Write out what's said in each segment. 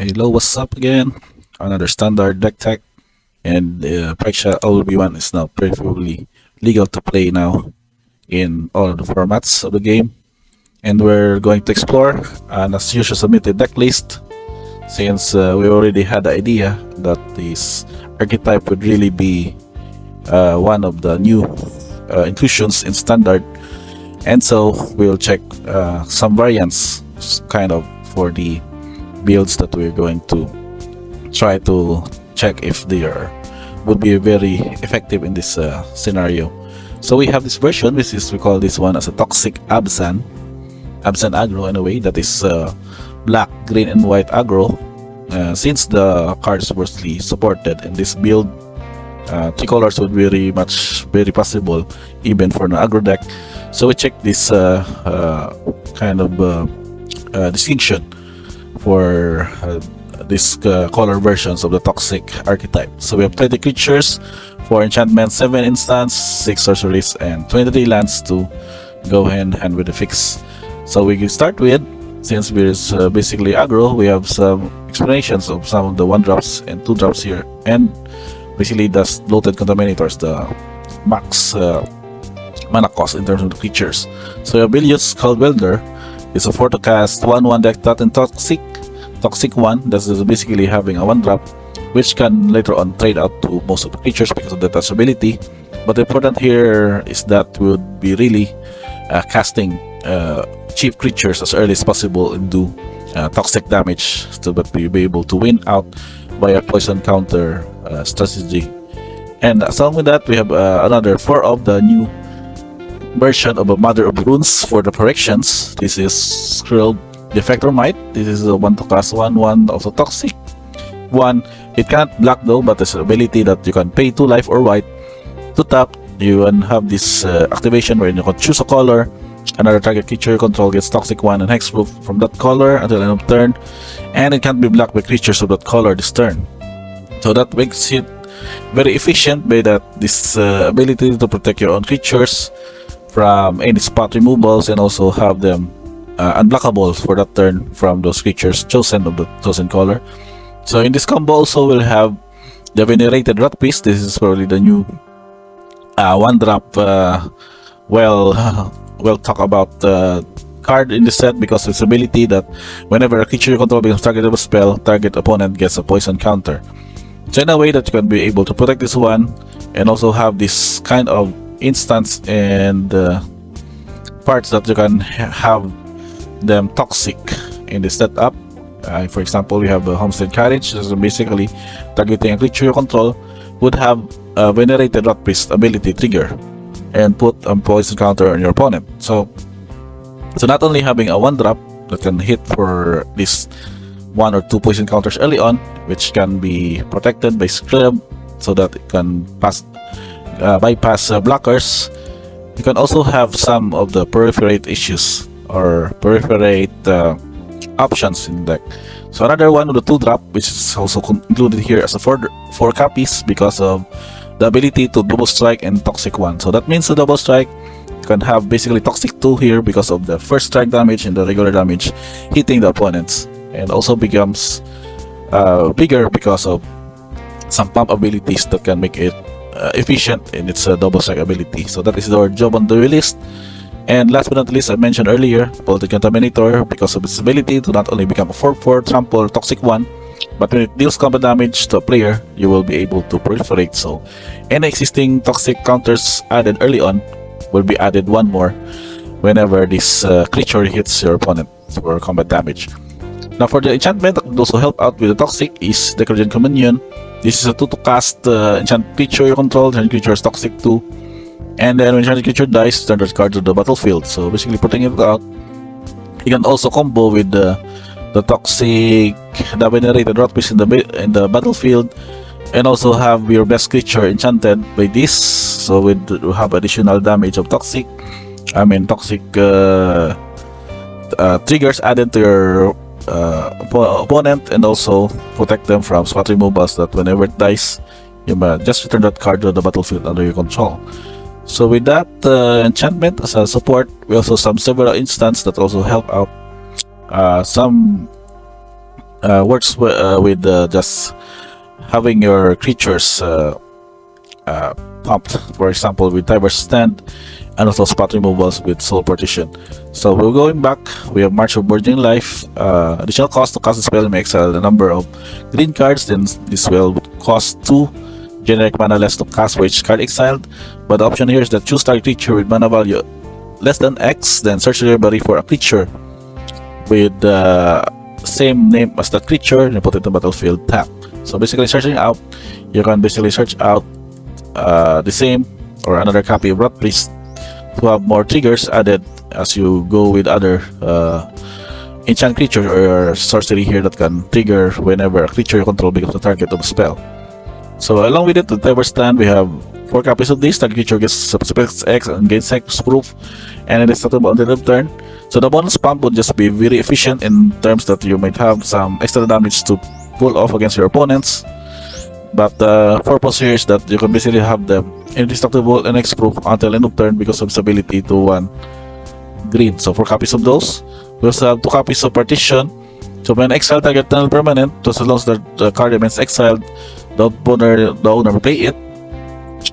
Hello, what's up again? Another standard deck tech, and Preksha LB1 is now preferably legal to play now in all of the formats of the game. And we're going to explore an as usual submitted deck list since we already had the idea that this archetype would really be one of the new inclusions in standard. And so we'll check some variants kind of for the builds that we're going to try to check if they would be very effective in this scenario. So we have this version, which is, we call this one as a toxic Abzan aggro in a way, that is black, green, and white aggro. Since the cards were mostly supported in this build, three colors would be very possible even for an aggro deck. So we check this kind of distinction for these color versions of the toxic archetype. So we have 20 creatures, 4 enchantments, 7 instants, 6 sorceries, and 23 lands to go hand in hand with the fix. So we can start with, since we're basically aggro, we have some explanations of some of the 1-drops and 2-drops here, and basically that's bloated contaminators, the max mana cost in terms of the creatures. So we have Bilious Cold Welder. It's a 4 to cast 1/1 deck that and toxic 1. This is basically having a 1-drop, which can later on trade out to most of the creatures because of the touch ability. But the important here is that we would be really casting cheap creatures as early as possible and do toxic damage so that we be able to win out by a poison counter strategy. And along with that, we have another 4 of the new version of a Mother of Runes for the corrections. This is Skrill Defector Might. This is a 1 to cast 1/1, also toxic 1. It can't block though, but there's an ability that you can pay 2 life or white to tap. You can have this activation where you can choose a color. Another target creature you control gets toxic 1 and hexproof from that color until end of turn, and it can't be blocked by creatures of that color this turn. So that makes it very efficient by that this ability to protect your own creatures from any spot removals, and also have them unblockable for that turn from those creatures chosen of the chosen color. So in this combo also we'll have the Venerated Rakdos. This is probably the new 1-drop we'll talk about card in the set, because its ability that whenever a creature you control becomes target of a spell, target opponent gets a poison counter. So in a way that you can be able to protect this one and also have this kind of instance and parts that you can have them toxic in the setup. For example, we have a Homestead Carriage. This is basically targeting a creature you control would have a Venerated Rakdos ability trigger and put a poison counter on your opponent. So not only having a 1-drop that can hit for this 1 or 2 poison counters early on, which can be protected by Scrub so that it can bypass blockers. You can also have some of the peripherate issues or peripherate options in the deck. So another one of the 2-drop, which is also included here as a 4 copies because of the ability to double strike and toxic 1. So that means the double strike, you can have basically toxic 2 here because of the first strike damage and the regular damage hitting the opponents, and also becomes bigger because of some pump abilities that can make it efficient in its double strike ability. So that is our job on the list. And last but not least, I mentioned earlier, Bloated Contaminator, because of its ability to not only become a 4/4 trample toxic 1, but when it deals combat damage to a player, you will be able to proliferate. So any existing toxic counters added early on will be added 1 more whenever this creature hits your opponent for combat damage. Now for the enchantment that would also help out with the toxic is Decragent Communion. This is a 2 to cast enchant creature you control. Enchant creature is toxic 2, and then when enchanted creature dies, turn that card to the battlefield. So basically putting it out. You can also combo with the toxic, the Venerated Rakdos in the battlefield, and also have your best creature enchanted by this. So we have additional damage of toxic triggers added to your opponent, and also protect them from spot removals that whenever it dies, you just return that card to the battlefield under your control. So with that enchantment as a support, we also have several instances that also help out some with just having your creatures pumped, for example with diverse stand, and also spot removals with soul partition. So we're going back. We have March of Burgeoning Life. Additional cost to cast the spell may excel the number of green cards. Then this will cost 2 generic mana less to cast for each card exiled. But the option here is that choose target creature with mana value less than X, then search your library for a creature with the same name as that creature and put it in the battlefield tap. So basically searching out, you can basically search out the same or another copy of Rot Priest to have more triggers added as you go with other enchant creature or sorcery here that can trigger whenever a creature you control becomes the target of a spell. So along with it, the Tiber Stand, we have 4 copies of this. Target creature gets subspecs X and gains X proof, and it is stackable until end of turn. So the bonus pump would just be very efficient in terms that you might have some extra damage to pull off against your opponents. But the purpose here is that you can basically have them indestructible and X proof until end of turn because of its ability to 1 green. So 4 copies of those. We also have 2 copies of Partition. So when exiled target tunnel permanent, just as long as the card remains exiled, the owner will play it.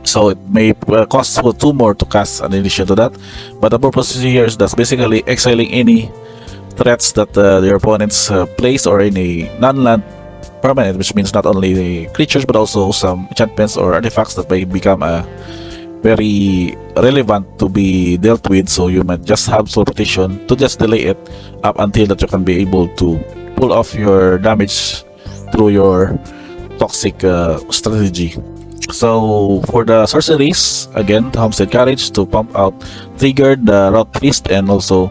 So it may cost 2 more to cast in addition to that. But the purpose here is that's basically exiling any threats that your opponents place or any non-land permanent, which means not only the creatures but also some enchantments or artifacts that may become very relevant to be dealt with. So you might just have soul petition to just delay it up until that you can be able to pull off your damage through your toxic strategy. So for the sorceries, again, the Homestead Carriage to pump out triggered the Rock Feast and also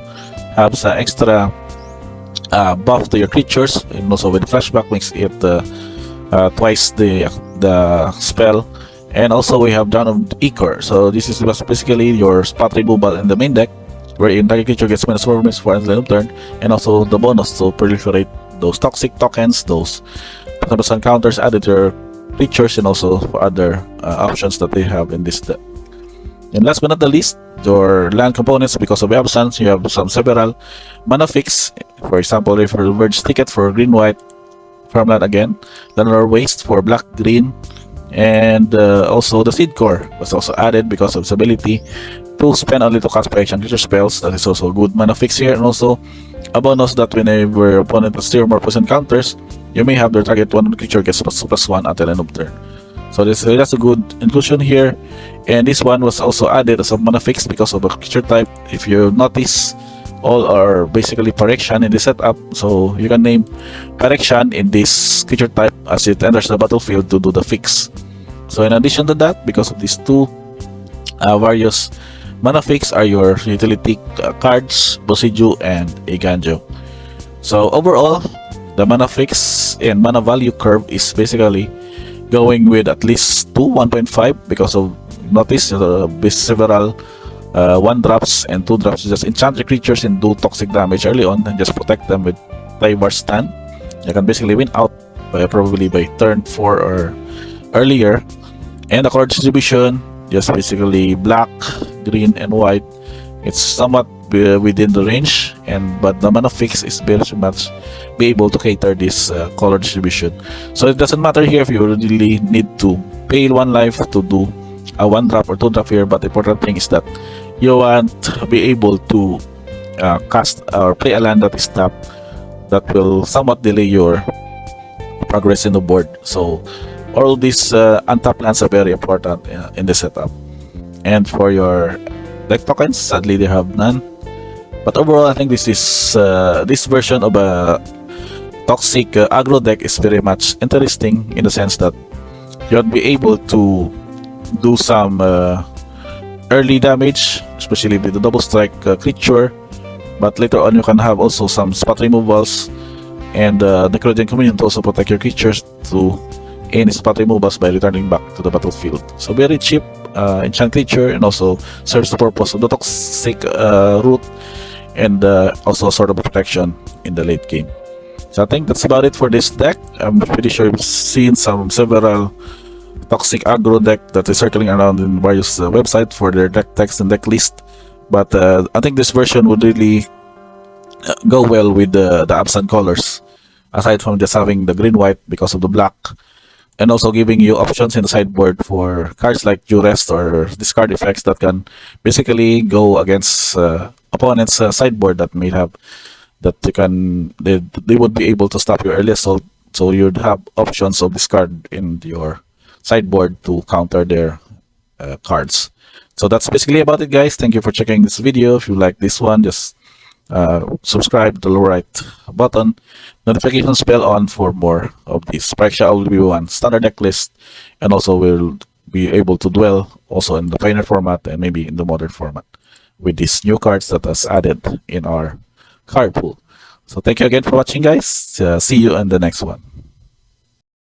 have some extra buff to your creatures, and also with flashback makes it twice the spell. And also we have Dawn of Ichor. So this is basically your spot removal in the main deck, wherein target creature gets -4 for until end of turn, and also the bonus to proliferate those toxic tokens, those some counters added to your creatures, and also for other options that they have in this deck. And last but not the least, your land components. Because of Abzan, you have several mana fix. For example, if you Verge Ticket for green-white farmland again, Lunar Waste for black-green, and also the Seed Core was also added because of its ability to spend only to cast protection creature spells. That is also a good mana fix here, and also a bonus that whenever your opponent has 0 more poison counters, you may have their target 1 creature gets +1 until end of turn. So that's a good inclusion here. And this one was also added as a mana fix because of a creature type. If you notice, all are basically Phyrexian in the setup, so you can name Phyrexian in this creature type as it enters the battlefield to do the fix. So in addition to that, because of these 2 various mana fix are your utility cards, Bosiju and Iganjo. So overall, the mana fix and mana value curve is basically going with at least 1.5 because of notice several 1 drops and 2 drops. Just enchant your creatures and do toxic damage early on and just protect them with Tyvar Stand. You can basically win out probably by turn 4 or earlier. And the color distribution, just basically black, green, and white. It's somewhat within the range, but the mana fix is very much be able to cater this color distribution. So it doesn't matter here if you really need to pay 1 life to do a 1 drop or 2 drop here, but the important thing is that you want to be able to cast or play a land that is tapped that will somewhat delay your progress in the board. So all these untapped lands are very important in the setup. And for your deck tokens, sadly they have none. But overall, I think this is this version of a toxic aggro deck is very much interesting in the sense that you'll be able to do some early damage, especially with the double strike creature. But later on, you can have also some spot removals and Necrogen Communion to also protect your creatures to any spot removals by returning back to the battlefield. So very cheap enchant creature, and also serves the purpose of the toxic root, and also sort of protection in the late game. So I think that's about it for this deck. I'm pretty sure you've seen several toxic aggro deck that is circling around in various websites for their deck text and deck list. But I think this version would really go well with the Abzan colors. aside from just having the green white because of the black, and also giving you options in the sideboard for cards like duress or discard effects that can basically go against opponent's sideboard that may have that they would be able to stop you earlier. So you'd have options of discard in your sideboard to counter their cards. So that's basically about it, guys. Thank you for checking this video. If you like this one, just subscribe, the lower right button, notifications bell on for more of these. Praksha will be one standard deck list, and also we'll be able to dwell also in the Pioneer format and maybe in the Modern format with these new cards that was added in our card pool. So thank you again for watching, guys. See you in the next one.